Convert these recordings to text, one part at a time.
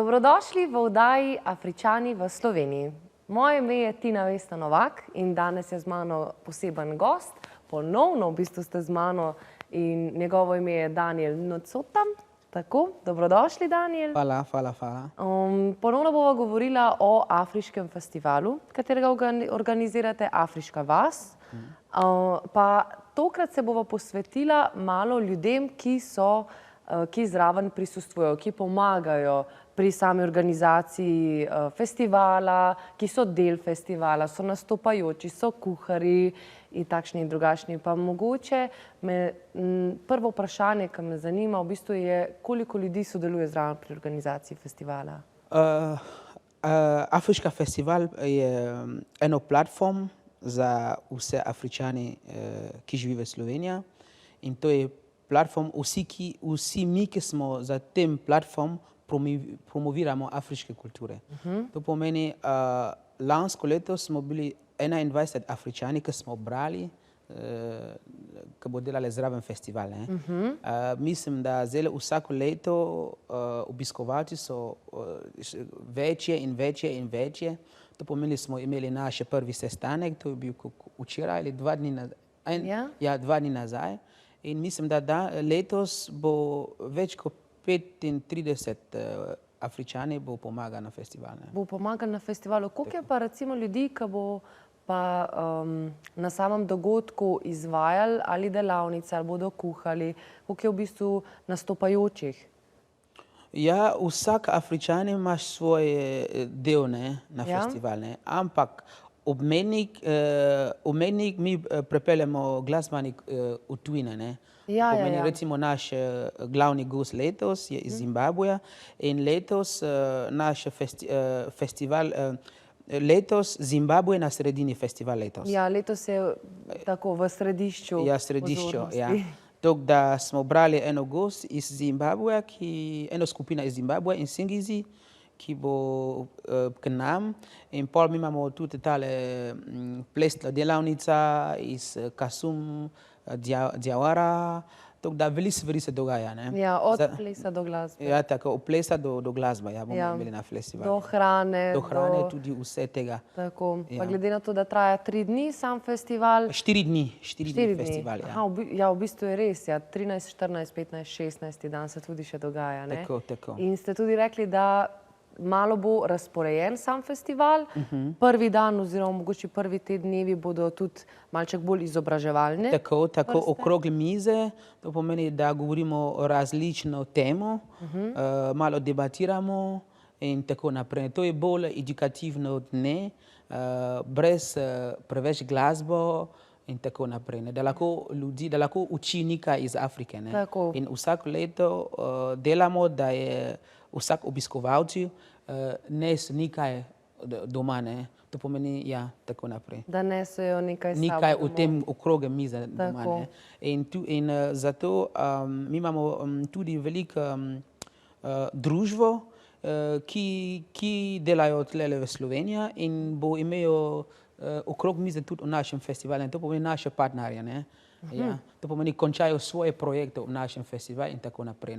Dobrodošli v oddaji Afričani v Sloveniji. Moje ime je Tina Vesna Novak in danes je z mano poseben gost. Ponovno v bistvu ste z mano in njegovo ime je Daniel Ncotam. Tako, dobrodošli, Daniel. Hvala. Ponovno bova govorila o afriškem festivalu, katerega organizirate Afriška vas. Pa tokrat se bova posvetila malo ljudem, ki zraven prisostvujejo, ki pomagajo pri sami organizaciji festivala, ki so del festivala, so nastopajoči, so kuharji in takšni in drugačni. Pa mogoče prvo vprašanje, ki me zanima, v bistvu je, koliko ljudi sodeluje zraven pri organizaciji festivala? Afriška festival je eno platform za vse Afričani, ki živijo v Sloveniji. In to je platform, vsi mi, ki smo za tem platform, promoviramo afriške kulture. To pomeni, lansko leto smo bili 21 Afričani, ki smo brali, ki bo delali zraven festival. Mislim, da zdaj vsako leto obiskovalci so večje in večje. To pomeni, smo imeli naš prvi sestanek, to je bil včeraj ali 2 dni nazaj. Ja, 2 dni nazaj. In mislim, da letos bo več kot 35 Afričani bo pomagal na festivalu. Bo pomagal na festivalu. Koliko je pa recimo ljudi, ki bo pa na samem dogodku izvajali ali delavnice, ali bodo kuhali? Koliko je v bistvu nastopajočih? Ja, vsak Afričan ima svoj del na festival. Ampak obmednik mi prepeljemo glasbenik v tujine. Recimo naš glavni gost letos je iz Zimbabveja in letos naš festival, letos Zimbabve na sredini festival letos. Ja, letos je tako v središču pozornosti. Ja. Tako da smo brali eno gost iz Zimbabveja, eno skupina iz Zimbabveja in Singizi, ki bo k nam. In pol mi imamo tudi tale plesna delavnica iz Kasum, Djawara. Tako da veliko stvari se dogaja. Ja, od plesa do glasbe. Ja, tako, od plesa do glasbe, ja, bomo imeli na festivalu. Do hrane. Do hrane, tudi vse tega. Tako, pa glede na to, da traja 3 dni sam festival. 4 dni festival, ja. Ja, v bistvu je res, ja, 13, 14, 15, 16 dan se tudi še dogaja. Tako. In ste tudi rekli, da malo bo razporejen sam festival. Prvi dan oziroma mogoče prvi te dnevi bodo tudi malček bolj izobraževalne. Tako, okrogle mize. To pomeni, da govorimo o različno temo, malo debatiramo in tako naprej. To je bolj edukativno dne, brez preveč glasbo in tako naprej. Da lahko uči nekaj iz Afrike. In vsako leto delamo, da je vsak obiskovalci neso nekaj doma. To pomeni, ja, tako naprej. Da nesejo nekaj sabo. Nekaj v tem okrogle mize doma. In zato mi imamo tudi veliko družbo, ki delajo tlele v Sloveniji in bo imel okrog mize tudi v našem festivalu. To pomeni naše partnerje. To pomeni, končajo svoje projekte v našem festivalu in tako naprej.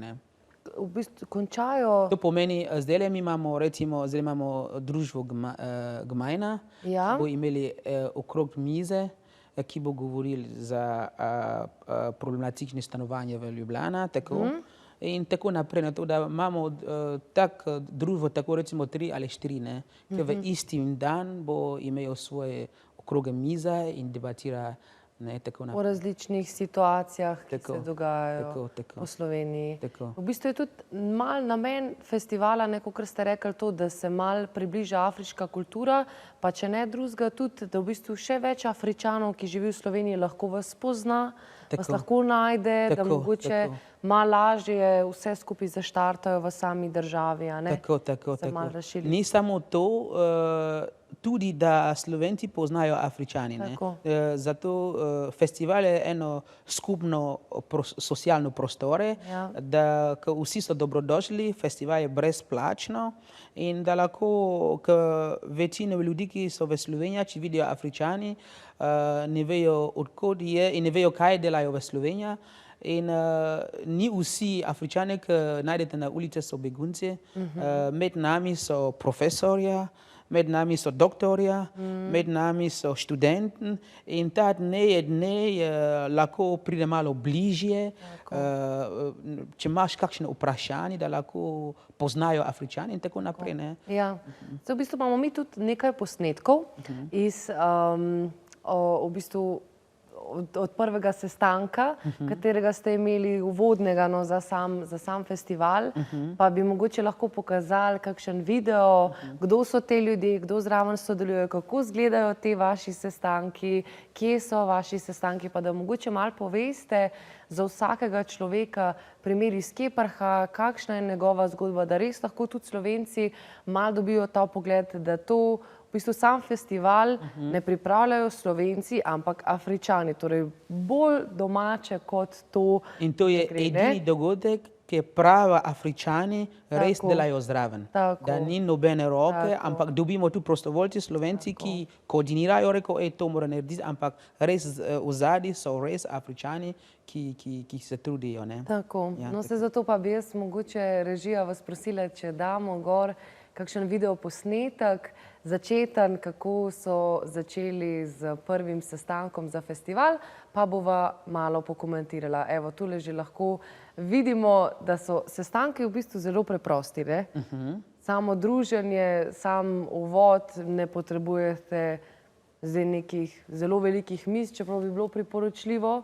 V bistvu končajo... To pomeni, zdaj imamo družbo Gmajna, ki bo imeli okrog mize, ki bo govorili za problematične stanovanje v Ljubljana. In tako naprej. Da imamo tako družbo, tako recimo 3 ali 4, ki v istim dan bo imel svoje okrogle mize in debatira. O različnih situacijah, ki se dogajajo po Sloveniji. V bistvu je tudi mal namen festivala, kot ste rekli to, da se mal približa afriška kultura, pa če ne drugega tudi, da v bistvu še več Afričanov, ki živi v Sloveniji, lahko vas pozna, vas lahko najde, da mogoče malo lažje vse skupaj zaštartajo v sami državi. Tako. Ni samo to, tudi da Slovenci poznajo Afričani. Zato festival je eno skupno socialno prostore, da vsi so dobrodošli, festival je brezplačno in da lahko večina ljudi, ki so v Sloveniji, če vidijo Afričani, ne vejo, odkot je in ne vejo, kaj delajo v Sloveniji. In ni vsi Afričani, ki najdete na ulici, so begunci. Med nami so profesorja, med nami so doktorja, med nami so študenti in ta dne lahko pride malo bližje. Če imaš kakšne vprašanje, da lahko poznajo Afričani in tako naprej. Ne? Ja. Zdaj, v bistvu imamo mi tudi nekaj posnetkov iz v bistvu od prvega sestanka, katerega ste imeli uvodnega za sam festival, pa bi mogoče lahko pokazali kakšen video, kdo so te ljudje, kdo zraven sodelujejo, kako izgledajo te vaši sestanki, kje so vaši sestanki, pa da mogoče malo poveste za vsakega človeka primer iz kje prihaja, kakšna je njegova zgodba, da res lahko tudi Slovenci malo dobijo ta pogled, da to v bistvu sam festival ne pripravljajo Slovenci, ampak Afričani, torej bolj domače kot to. In to je edini dogodek, ki pravi Afričani res delajo zraven. Da ni nobene roke, ampak dobimo tu prostovoljci Slovenci, ki koordinirajo, rekel, to mora narediti, ampak res v zadnji so res Afričani, ki se trudijo. Tako, no se zato pa bi jaz mogoče režija vas prosila, če damo gor kakšen video posnetek, začeten, kako so začeli z prvim sestankom za festival, pa bova malo pokomentirala. Evo, tule že lahko vidimo, da so sestanki v bistvu zelo preprosti, ne? Samo druženje, sam uvod, ne potrebujete zdaj nekih zelo velikih miz, čeprav bi bilo priporočljivo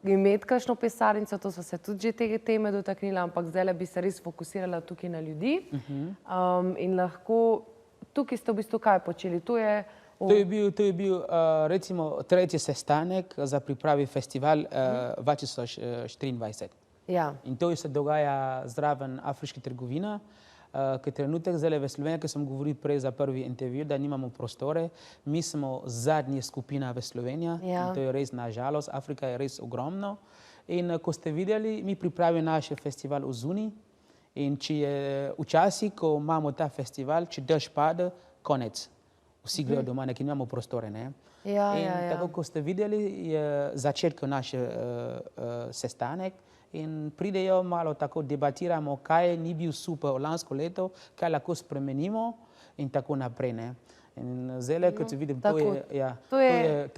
imeti kakšno pisarnico, to so se tudi že te teme dotaknila, ampak zdaj bi se res fokusirala tukaj na ljudi. In lahko, tukaj ste v bistvu kaj počeli? To je bil recimo tretji sestanek za pripravi festival 2024. In to se dogaja zraven afriške trgovine, ki trenutek zdaj v Sloveniji, ki sem govoril prej za prvi intervju, da nimamo prostore. Mi smo zadnja skupina v Sloveniji in to je res na žalost. Afrika je res ogromno. In ko ste videli, mi pripravimo naš festival v zuni. In če je včasih, ko imamo ta festival, če dež pade, konec. Vsi grejo doma, ker nimamo prostore. In tako, ko ste videli, je začetek naš sestanek. In pridejo malo tako debatiramo, kaj ni bil super lansko leto, kaj lahko spremenimo in tako naprej. In zdaj, kot vidim, to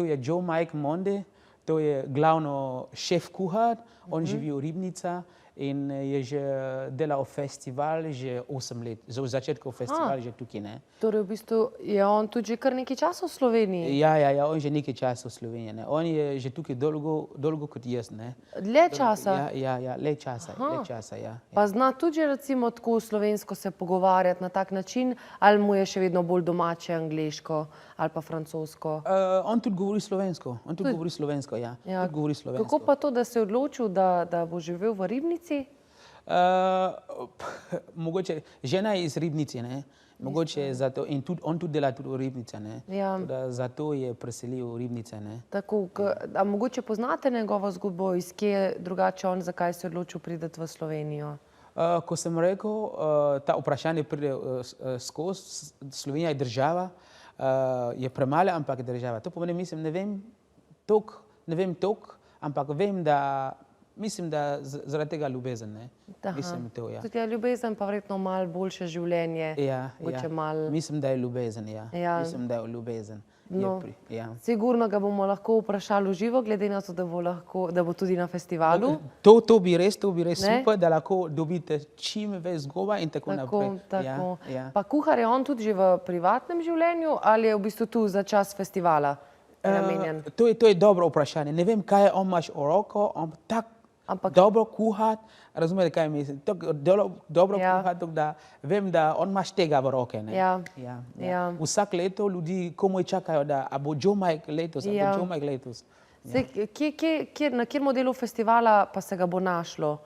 je Joe Mike Monde, to je glavno šef kuhar, on živi v Ribnica in je že delal festival že 8 let, v začetku festivala že tukaj. Torej v bistvu je on tudi že kar nekaj časa v Sloveniji? Ja, on je nekaj časa v Sloveniji. On je že tukaj dolgo kot jaz. Dlje časa? Ja, le časa, ja. Pa zna tudi recimo tako slovensko se pogovarjati na tak način, ali mu je še vedno bolj domače angleško ali pa francosko? On tudi govori slovensko, ja. Kako pa to, da se je odločil, da bo živel v Ribnici? Mogoče žena je iz Ribnice, mogoče zato, in on tudi dela tudi v Ribnici, zato je preselil v Ribnice. Tako, a mogoče poznate njegovo zgodbo, iz kje drugače on, zakaj se je odločil priti v Slovenijo? Ko sem rekel, ta vprašanje pride skozi, Slovenija je država, je premala, ampak je država. To pomeni, mislim, ne vem toliko, ampak vem, da mislim, da zaradi tega ljubezen. Mislim, to, ja. Tudi je ljubezen, pa verjetno malo boljše življenje. Mislim, da je ljubezen, Mislim, da je ljubezen. Sigurno ga bomo lahko vprašali v živo, glede na to, da bo tudi na festivalu. To bi res super, da lahko dobite čim več zgodba in tako naprej. Pa kuhar je on tudi že v privatnem življenju ali je v bistvu tu za čas festivala namenjen? To je dobro vprašanje. Ne vem, kaj on imaš v roko, ampak dobro kuhati, razumete, kaj mislim? Dobro kuhati, da vem, da on imaš tega v roke. Vsak leto ljudi komaj čakajo, da bo Joe Mike letos, Na kjer modelu festivala pa se ga bo našlo?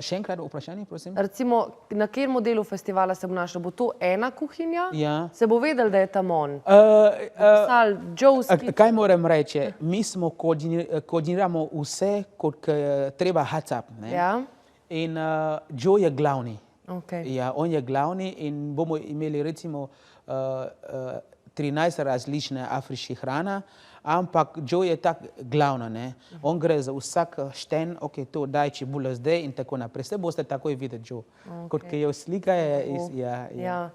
Še enkrat vprašanje, prosim. Recimo, na kjer modelu festivala se bo našlo? Bo to ena kuhinja? Se bo vedel, da je tam on? Kaj moram reči? Mi smo koordiniramo vse, kot treba WhatsApp. In Joe je glavni. On je glavni in bomo imeli recimo 13 različne afriške hrane. ampak Joe je tak glavno, ne. On gre za vsak šten, ok, to daj čebulo zdaj in tako naprej. Vse boste takoj videti Joe. Kot ki je slika, Ja.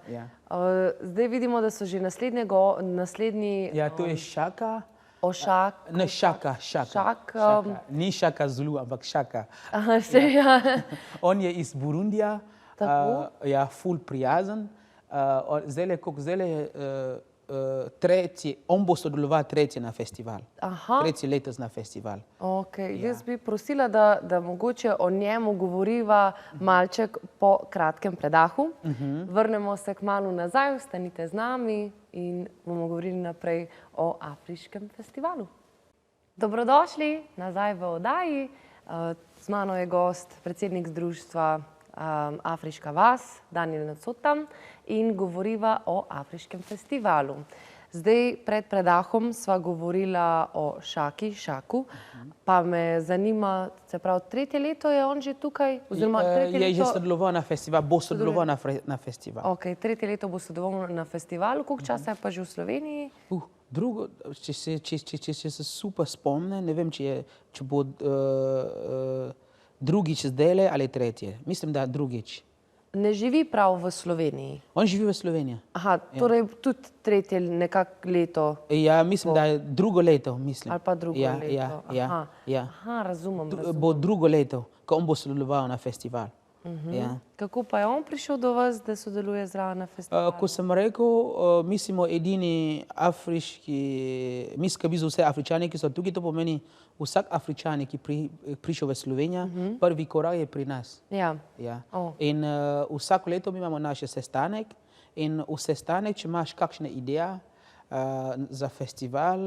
Zdaj vidimo, da so že naslednji Ja, to je Šaka. Ošak. Ne, Šaka. Šaka. Ni Šaka Zulu, ampak Šaka. Aha, ja. On je iz Burundija, Tako. ja, ful prijazen. Zdaj je tretji, on bo sodeloval tretji na festival. Aha. Tretji letos na festival. Okay. Jaz bi prosila, da mogoče o njemu govoriva malček po kratkem predahu. Vrnemo se kmalu nazaj, ostanite z nami in bomo govorili naprej o Afriškem festivalu. Dobrodošli nazaj v oddaji. Z mano je gost, predsednik Zdruštva Afriška vas, Daniel Ncotam, in govoriva o Afriškem festivalu. Zdaj, pred predahom sva govorila o Šaku, pa me zanima, se pravi, tretje leto je on že tukaj? Oziroma, Je že sodeloval na festival, bo sodeloval na festival. Ok, tretje leto bo sodeloval na festivalu, koliko časa je pa že v Sloveniji? Drugo, če se super spomne, ne vem, če bo drugič zdajle ali tretje. Mislim, da drugič. Ne živi prav v Sloveniji? On živi v Sloveniji. Aha, torej tudi tretje nekako leto? Ja, mislim, da je drugo leto, mislim. Ali pa drugo leto? Ja. Aha, razumem. Bo drugo leto, ko on bo sodeloval na festival. Kako pa je on prišel do vas, da sodeluje zraven na festivalu? Ko sem rekel, mi smo edini afriški, mi skrbi za vse Afričane, ki so tukaj, to pomeni vsak Afričan, ki prišel v Slovenijo, prvi korak je pri nas. Ja. In vsako leto mi imamo naš sestanek in v sestanek, če imaš kakšne ideje za festival,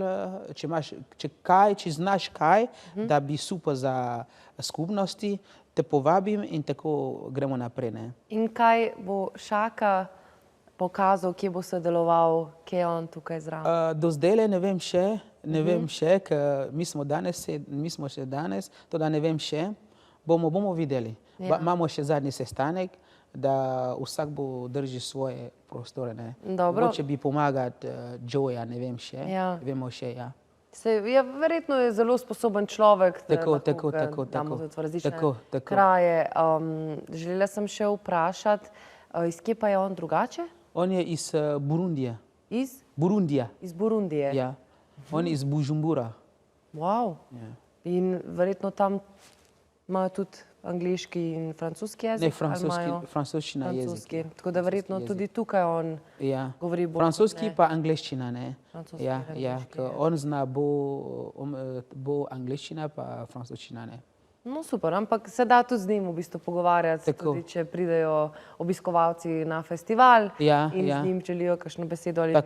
če znaš kaj, da bi super za skupnosti, te povabim in tako gremo naprej. Ne? In kaj bo Šaka pokazal, kje bo sodeloval, kje je on tukaj zraven? Do zdaj ne vem še, ker mi smo še danes, to da ne vem še, bomo videli. Imamo še zadnji sestanek, da vsak bo drži svoje prostore. Mogoče bi pomagati Joeja, ne vem še, vemo še, ja. Verjetno je zelo sposoben človek, da damo tudi v različne kraje. Želela sem še vprašati, iz kje pa je on drugače? On je iz Burundija. Iz? Burundija. Iz Burundije? Ja. On je iz Bujumbura. Wow. In verjetno tam imajo tudi angliški in francoski jezik? Ne, francoščina jezik. Tako da verjetno tudi tukaj on govori bolj. Francoski pa angliščina, ne. Ja, on zna bo angliščina pa francoščina, ne. No super, ampak se da tudi z njim v bistvu pogovarjati, tudi če pridejo obiskovalci na festival in z njim želijo kakšno besedo ali dve.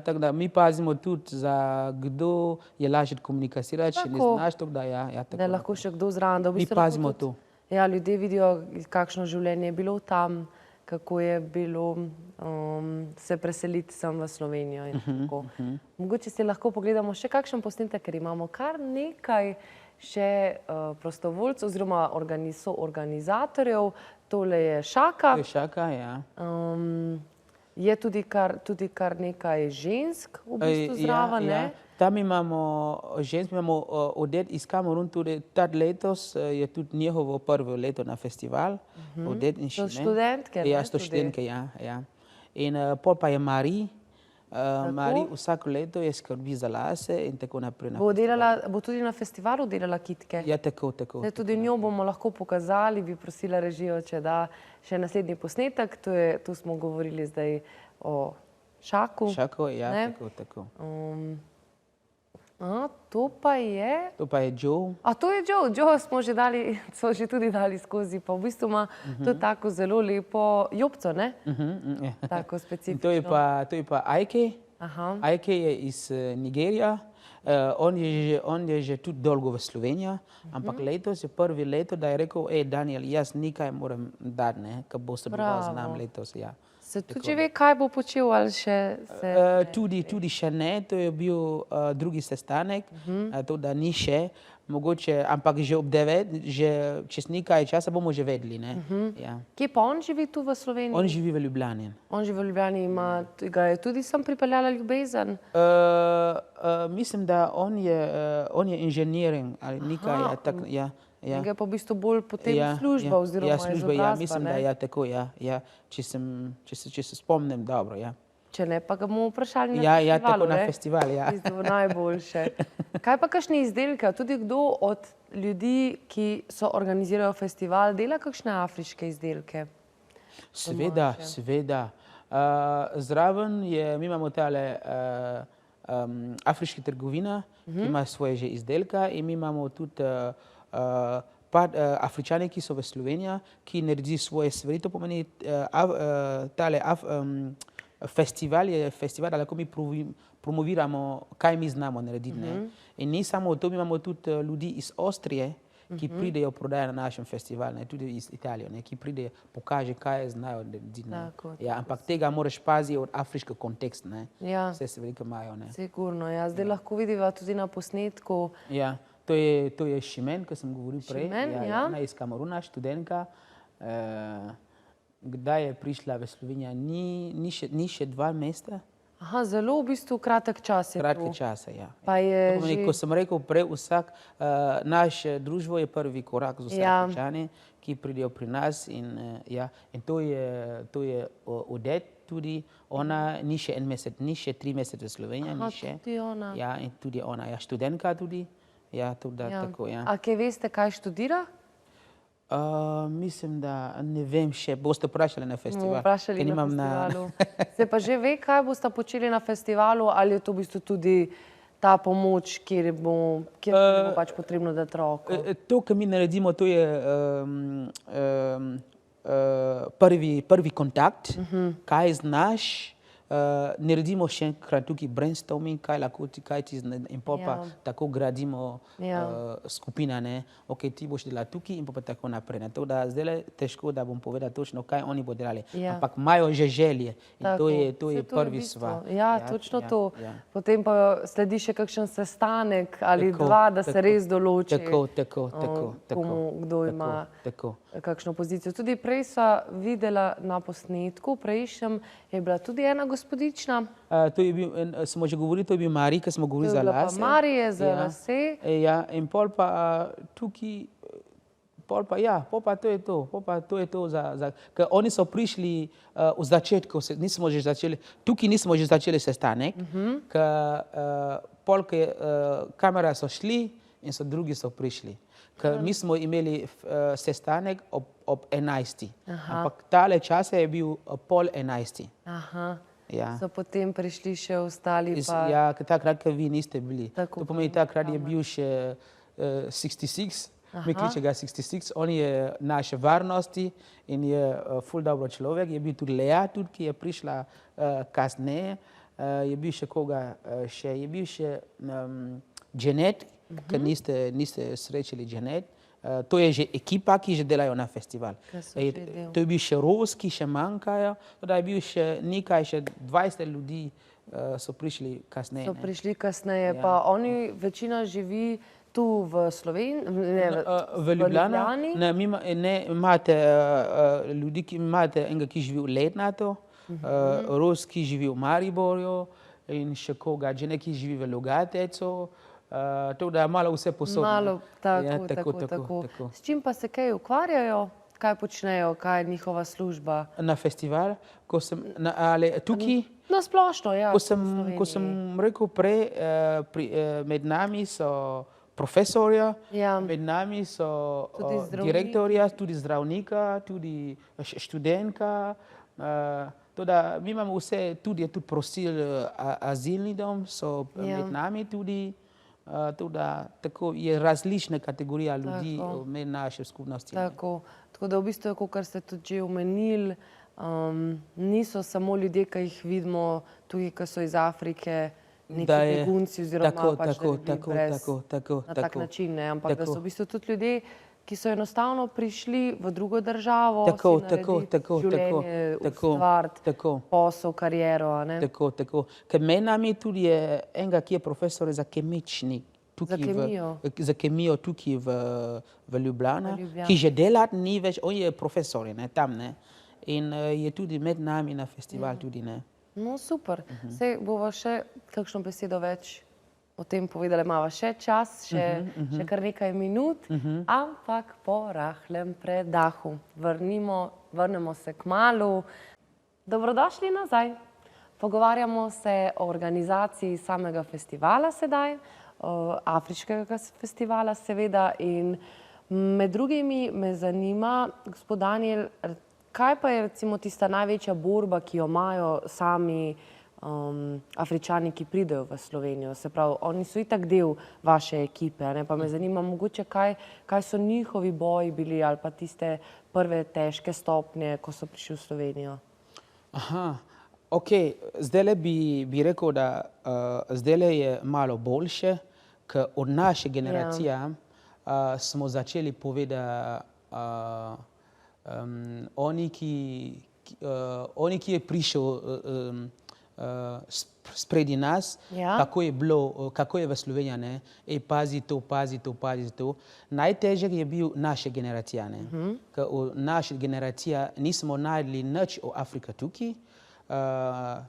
Tako da mi pazimo tudi za kdo je lažje komunicirati, če ne znaš, tako da ja. Da je lahko še kdo zraven. Mi pazimo to. Ja, ljudje vidijo, kakšno življenje je bilo tam, kako je bilo se preseliti sem v Slovenijo in tako. Mogoče si lahko pogledamo še kakšen posnetek, ker imamo kar nekaj še prostovoljcev oziroma organizatorjev. Tole je Šaka. To je Šaka, ja. Je tudi kar nekaj žensk v bistvu zraven, ne? Tam imamo žensk, imamo Odette iz Kamerun, tudi tad letos je tudi njihovo prvo leto na festival. Odette in So študentke, ne? Ja, so študentke, ja. In pol pa je Marie. Marie vsako leto je skrbi za lase in tako naprej. Bo tudi na festivalu delala kitke? Ja, tako. Tudi njo bomo lahko pokazali, bi prosila režijo, če da še naslednji posnetek. Tu smo govorili zdaj o Šaku. Šaku, ja, tako. To pa je? To pa je Joe. To je Joe. Joe smo že tudi dali skozi, pa v bistvu ima to tako zelo lepo jopco, ne? Tako specifično. To je pa Aike. Aike je iz Nigerija. On je že tudi dolgo v Sloveniji, ampak letos je prvi leto, da je rekel, Daniel, jaz nekaj moram dati, ne, ko bo sodeloval z nami letos, ja. Se tudi že ve, kaj bo počel ali še se... Tudi še ne, to je bil drugi sestanek, to da ni še, mogoče, ampak že ob 9, že čez nekaj časa bomo že vedeli, ne. Ja. Kje pa on živi tu v Sloveniji? On živi v Ljubljani. On živi v Ljubljani, ga je tudi sem pripeljala ljubezen? Mislim, da on je inženiring ali nekaj, ja, tak, ja. Ja. Njega je pa v bistvu bolj potem služba oziroma služba, izobrazba, mislim, ne? da ja, tako, če se spomnim dobro, ja. Če ne, pa ga bomo vprašali na Ja, festivalu, tako na ne? festival, ja. Tisto najboljše. Kaj pa kakšne izdelke? Tudi kdo od ljudi, ki so organizirajo festival, dela kakšne afriške izdelke? Seveda. Zraven mi imamo tale afriška trgovina, ki ima svoje že izdelka in mi imamo tudi Afričane, ki so v Sloveniji, ki naredi svoje stvari. To pomeni, tale festival je festival, da lahko mi promoviramo, kaj mi znamo narediti. Ne? In ni samo to, mi imamo tudi ljudi iz Avstrije, ki pridejo prodajati na našem festivalu, ne? Tudi iz Italije, ne? Ki pridejo, pokaže, kaj znajo narediti. Ja, ampak tega moraš paziti od afriškega konteksta. Ja. Vse se veliko imajo. Sigurno, ja. Zdaj lahko vidiva tudi na posnetku. Ja. To je Šimen, ki sem govoril prej. Šimen, ja. Ona iz Kameruna, študentka. Kdaj je prišla v Slovenijo? Ni še 2 meseca. Aha, zelo v bistvu kratek čas je tu. Kratek čas, ja. Pa je pomeni, že... Ko sem rekel prej, naše družbo je prvi korak z vse Afričani, ki pridejo pri nas. In to je Odet tudi. Ona ni še 1 mesec, ni še 3 mesece v Sloveniji. Aha, tudi ona. Ja, in tudi ona. Ja, študentka tudi. Ja, tudi tako, ja. A kaj veste, kaj študira? Mislim, da ne vem še. Boste vprašali na festivalu. Vprašali na festivalu. Se pa že ve, kaj boste počeli na festivalu, ali je to v bistvu tudi ta pomoč, kjer bo pač potrebno dati roko? To, kar mi naredimo, to je prvi kontakt, kaj znaš. Naredimo še enkrat tukaj brainstorming, kaj ti zna, in pa tako gradimo skupina, ne. Ok, ti boš delal tukaj in pa tako naprej. To da zdaj je težko, da bom povedal točno, kaj oni bodo delali. Ampak imajo že želje in to je prvi stvar. Ja, točno to. Potem pa sledi še kakšen sestanek ali 2, da se res določi, kdo ima kakšno pozicijo. Tudi prej sva videla na posnetku, prejšnjem je bila tudi ena gospodična. To je bil, smo že govorili, to je bil Mari, ki smo govorili za lase. Marije za lase. Ja, in pol pa tukaj, to je to ker oni so prišli v začetku, tukaj nismo že začeli sestanek, ker pol, kamera so šli in drugi so prišli. Ker mi smo imeli sestanek ob 11. Ampak tale čas je bil 10:30. Aha. Ja. So potem prišli še ostali pa... Ja, takrat, ker vi niste bili. Tako, to pomeni, takrat je bil še 66, mi kliče ga 66, on je naše varnosti in je ful dobro človek. Je bil tudi Lea, tudi, ki je prišla kasneje. Je bil še koga še, je bil še Janet, ker niste srečali Janet. To je že ekipa, ki že delajo na festival. To je bil še Roz, ki še manjkajo. Da je bil še nekaj, še 20 ljudi so prišli kasneje. So prišli kasneje, pa oni večina živi tu v Sloveniji, v Ljubljani. Ne, imate ljudi, ki imate enega, ki živi v Lednatu, Roz, ki živi v Mariboru in še koga, Janet, ki živi v Logatecu. To da je malo vse posod. Malo, tako. S čim pa se kaj ukvarjajo? Kaj počnejo? Kaj je njihova služba? Na festival? Ali tukaj? Na splošno, ja. Ko sem rekel prej, med nami so profesorja, med nami so direktorja, tudi zdravnika, tudi študentka. To da mi imamo vse, tudi je tudi prosil azilni dom, so med nami tudi. Tako je različna kategorija ljudi med naše skupnosti. Tako da v bistvu, kot ste tudi že omenili, niso samo ljudje, ki jih vidimo tukaj, ki so iz Afrike, neki begunci oziroma pač na tak način, ampak da so v bistvu tudi ljudje, ki so enostavno prišli v drugo državo, si narediti življenje, ustvariti posel, kariero. Tako. Ker med nami tudi je enega, ki je profesor za kemični tukaj kemijo. za kemijo tukaj v Ljubljana, V Ljubljani. ki že dela, ni več, on je profesor, ne, tam, ne. In je tudi med nami na festival tudi, ne. No, super. Saj bova še kakšno besedo več o tem povedala, imava še čas, še kar nekaj minut, ampak po rahlem predahu. Vrnemo se kmalu. Dobrodošli nazaj. Pogovarjamo se o organizaciji samega festivala sedaj, afriškega festivala seveda, in med drugimi me zanima, gospod Daniel, kaj pa je recimo tista največja borba, ki jo imajo sami Afričani, ki pridejo v Slovenijo? Se pravi, oni so itak del vaše ekipe, ne? Pa me zanima mogoče, kaj so njihovi boji bili ali pa tiste prve težke stopnje, ko so prišli v Slovenijo. Aha, ok, zdajle bi rekel, da zdajle je malo boljše, ker od naše generacije smo začeli povedati, oni, ki je prišel spredi nas, kako je bilo, kako je v Sloveniji, ne, pazi to, pazi to, pazi to. Najtežje je bil naša generacija, ne. Ker v naši generaciji nismo najdli nič o Afriki tukaj.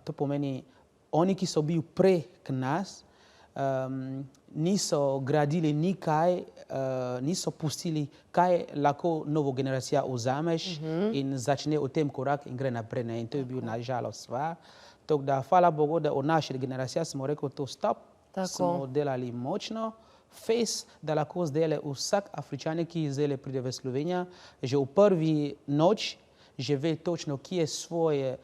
To pomeni, oni, ki so bili prej k nas, niso gradili nikaj, niso pustili, kaj lahko novo generacija vzameš in začne v tem korak in gre naprej, ne. In to je bil nažalost stvar. Tako da, hvala Bogu, da od naše generacije smo rekli to stop, smo delali močno, da lahko zdaj vsak Afričan, ki zdaj pride v Slovenijo, že v prvi noč že ve točno, kje je svoj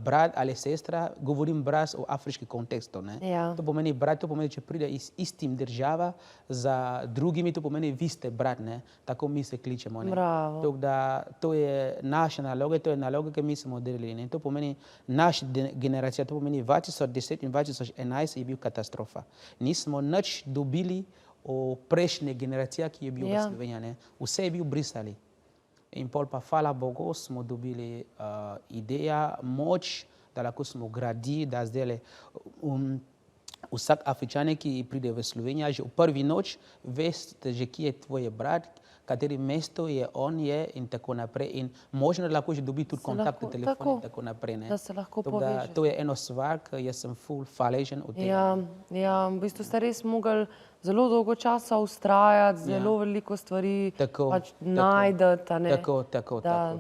brat ali sestra, govorim brat v afriškem kontekstu, ne. To pomeni brat, to pomeni, če pride iz istim država za drugimi, to pomeni, vi ste brat, ne. Tako mi se kličemo, ne. Tako da, to je naša naloga, to je naloga, ki mi smo delali, ne. To pomeni, naša generacija, to pomeni 2010 in 2011 je bil katastrofa. Nismo nič dobili o prejšnje generacije, ki je bil v Sloveniji, ne. Vse je bil brisali. In pol pa, hvala Bogu, smo dobili ideja, moč, da lahko smo gradili, da zdaj vsak Afričan, ki pride v Slovenijo, že v prvi noč veste že, kje je tvoj brat, kateri mesto je on je in tako naprej. In možno lahko že dobi tudi kontaktne telefone in tako naprej, ne. Da se lahko poveže. To je eno stvar, ki jaz sem ful hvaležen od tega. Ja, v bistvu ste res mogli zelo dolgo časa vztrajati, zelo veliko stvari pač najdete, a ne.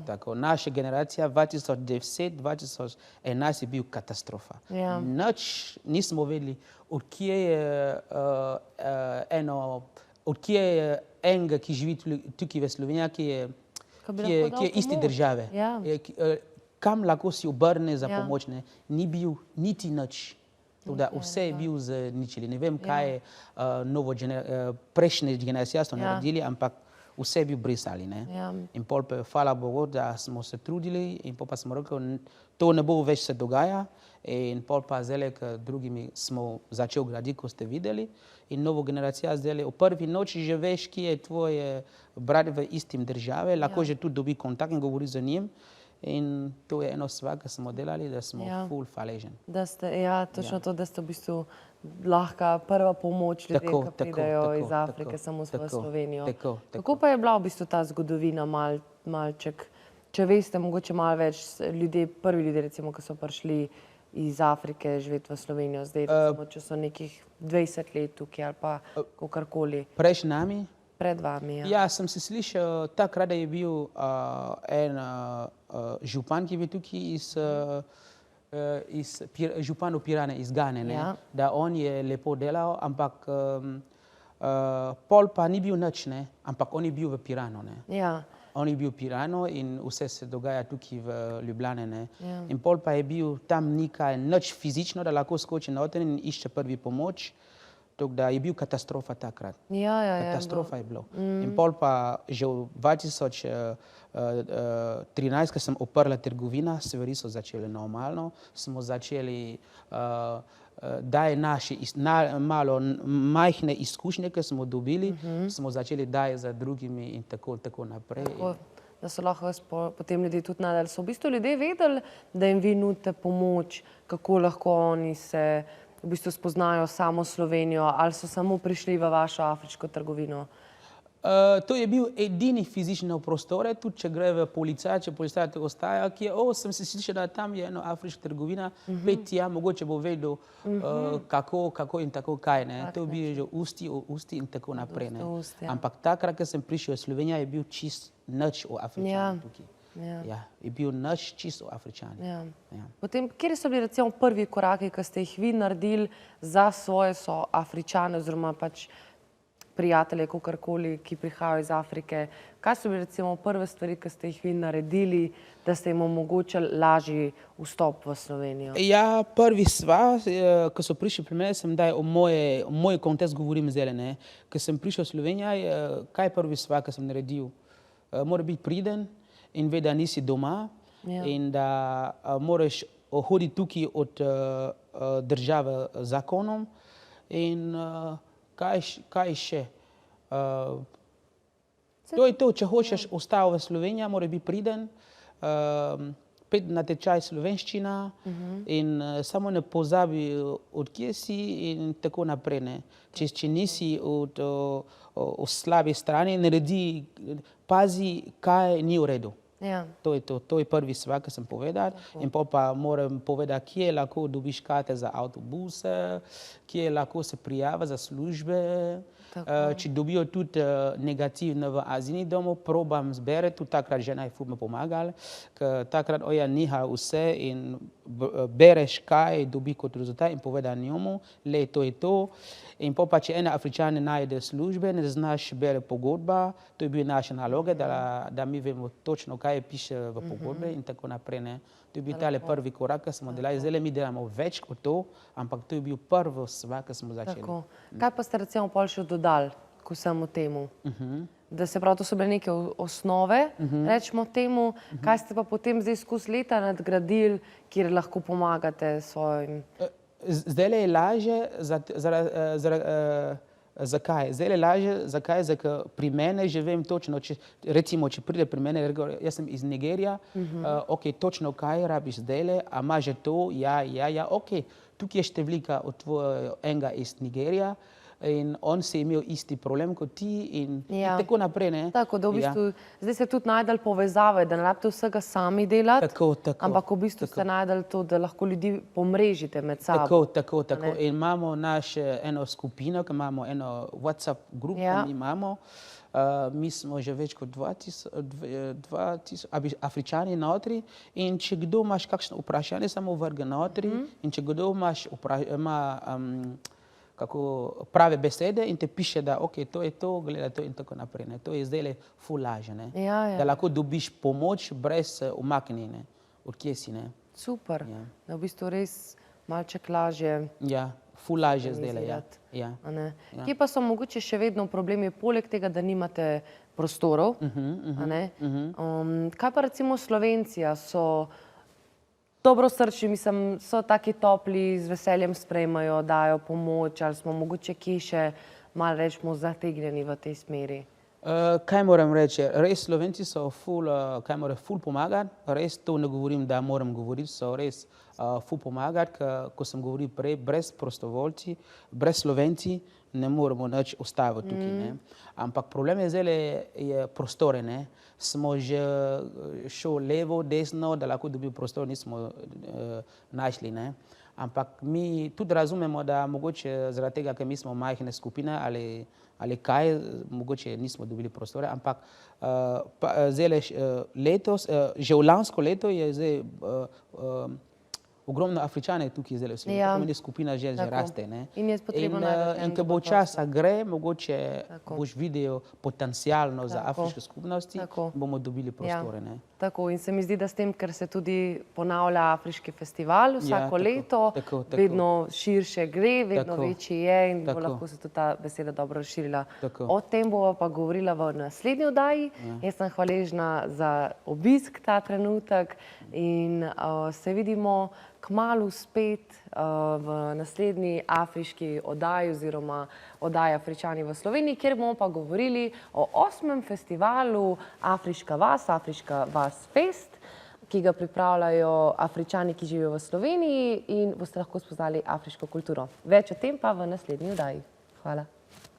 Tako. Naša generacija 2010-2011 je bil katastrofa. Nič nismo vedeli, odkje je enega, ki živi tukaj v Sloveniji, ki je iste države. Kam lahko si obrne za pomoč, ne. Ni bil niti nič. Vse je bil zničili. Ne vem, kaj je prejšnje generacije so naredili, ampak vse je bil brisali, ne. In pol pa, hvala Bogu, da smo se trudili in pol pa smo rekli, to ne bo več se dogaja. In pol pa zdaj, k drugimi smo začeli graditi, ko ste videli. In novo generacija zdaj, v prvi noči že veš, kje je tvoj brat v istim državi, lahko že tudi dobi kontakt in govori z njim. In to je eno stvar, ki smo delali, da smo ful hvaležni. Točno to, da ste v bistvu lahko prva pomoč ljudem, ki pridejo iz Afrike samo v Slovenijo. Kako pa je bila v bistvu ta zgodovina malček? Če veste, mogoče malo več prvi ljudje, recimo, ki so prišli iz Afrike živeti v Slovenijo zdaj, recimo, če so nekih 20 let tukaj ali pa kakorkoli. Prej nami? Pred vami, ja. Ja, sem se slišal takrat, da je bil en župan, ki je bil tukaj župan v Pirane, iz Gane, ne, da on je lepo delal, ampak pol pa ni bil nič, ne, ampak on je bil v Piranu, ne. On je bil v Piranu in vse se dogaja tukaj v Ljubljane, ne. In pol pa je bil tam nič fizično, da lahko skoči noter in išče prvi pomoč. Tako da je bil katastrofa takrat. Katastrofa je bilo. In pol pa že v 2013, ko sem odprla trgovina, stvari so začele normalno, smo začeli daj naše malo majhne izkušnje, ki smo dobili, smo začeli daj za drugimi in tako naprej. Da so lahko potem ljudje tudi nadalje. So v bistvu ljudje vedeli, da jim vi nudite pomoč, kako lahko oni se v bistvu spoznajo samo Slovenijo, ali so samo prišli v vašo afriško trgovino? To je bil edini fizični prostor, tudi če gre v policaj, če policaj te ostaja, ki je, sem se slišal, da tam je ena afriška trgovina, Petja, mogoče bo vedel, kako in tako kaj, ne. To je bil že usti in tako naprej, ne. Ampak takrat, ko sem prišel v Slovenijo, je bil čist nič o Afričani tukaj. Ja, je bil nič čisto o Afričani. Potem, kje so bili recimo prvi koraki, ki ste jih vi naredili za svoje soafričane oziroma pač prijatelje, kakorkoli, ki prihajajo iz Afrike? Kaj so bili recimo prve stvari, ki ste jih vi naredili, da ste jim omogočili lažji vstop v Slovenijo? Ja, prvi stvar, ko so prišli pri mene, sem daj o moj kontekst govorim zdaj, ne. Ko sem prišel v Slovenijo, kaj je prvi stvar, ki sem naredil? Mora biti priden in ve, da nisi doma in da moraš hoditi tukaj od države zakonom in kaj še? To je to, če hočeš ostati v Sloveniji, mora biti priden, pet na tečaj slovenščina in samo ne pozabi, od kje si in tako naprej, ne. Če nisi od slabe strani, naredi, pazi, kaj ni v redu. To je to. To je prvi stvar, ki sem povedal. In pa moram povedati, kje lahko dobiš karte za avtobuse, kje lahko se prijavi za službe. Če dobijo tudi negativno v azilni domu, probam zbereti, tudi takrat žena je ful me pomagala, ker takrat niha vse in bereš, kaj dobi kot rezultat in poveda njemu, le to je to. In pa če ena Afričani najde službe, ne znaš bere pogodba, to je bil naša naloga, da mi vemo točno, kaj piše v pogodbe in tako naprej, ne. To je bil tale prvi korak, ki smo delali. Zdaj mi delamo več kot to, ampak to je bil prvi stvar, ki smo začeli. Tako. Kaj pa ste recimo pol še dodali k vsemu temu? Da se pravi, to so bile neke osnove, rečemo temu, kaj ste pa potem zdaj skozi leta nadgradili, kjer lahko pomagate svojim? Zdaj je lažje, zakaj? Zdaj je lažje, zakaj? Ker pri mene že vem točno, recimo, če pride pri mene, jaz sem iz Nigerija, ok, točno kaj rabiš zdaj, a ima že to, ja, ok, tukaj je številka od enega iz Nigerija in on se je imel isti problem kot ti in tako naprej, ne. Tako, da v bistvu, zdaj ste tudi najdali povezave, da ne rabite vsega sami delati, ampak v bistvu ste najdali to, da lahko ljudi pomrežite med sabo. Tako. In imamo eno skupino, ki imamo eno WhatsApp grupo, mi imamo. Mi smo že več kot 2000 Afričani notri in če kdo imaš kakšno vprašanje, samo vrge notri in če kdo ima kako prave besede in te piše, da ok, to je to, gleda to in tako naprej, ne. To je zdaj ful lažje, ne. Da lahko dobiš pomoč brez umaknjene, od kje si, ne. Super, da v bistvu res malček lažje. Ja, ful lažje zdaj, ja. Kje pa so mogoče še vedno problemi, poleg tega, da nimate prostorov, a ne? Kaj pa recimo Slovenci, so dobrosrčni, mislim, so taki topli, z veseljem sprejmajo, dajo pomoč, ali smo mogoče kje še malo rečemo zategnjeni v tej smeri? Kaj moram reči, res Slovenci so ful pomagati, res to ne govorim, da moram govoriti, so res ful pomagati, ko sem govoril prej, brez prostovoljci, brez Slovenci ne moremo nič ostaviti tukaj, ne. Ampak problem je zdaj prostore, ne. Smo že šel levo, desno, da lahko dobil prostor, nismo našli, ne. Ampak mi tudi razumemo, da mogoče zaradi tega, ker mi smo majhne skupine ali kaj, mogoče nismo dobili prostore, ampak zdaj letos, že v lansko leto je zdaj ogromno Afričane tukaj zdaj v Sloveniji, tako meni skupina že raste, ne. In ko bo časa gre, mogoče boš videl potencialno za afriške skupnosti, bomo dobili prostore, ne. Tako, in se mi zdi, da s tem, ker se tudi ponavlja Afriški festival vsako leto, vedno širše gre, vedno večji je in bo lahko se tudi ta beseda dobro razširila. O tem bova pa govorila v naslednji oddaji. Jaz sem hvaležna za obisk ta trenutek in se vidimo kmalu spet v naslednji afriški oddaji oziroma oddaji Afričani v Sloveniji, kjer bomo pa govorili o 8. festivalu Afriška vas, Afriška vas fest, ki ga pripravljajo Afričani, ki živijo v Sloveniji in boste lahko spoznali afriško kulturo. Več o tem pa v naslednji oddaji. Hvala.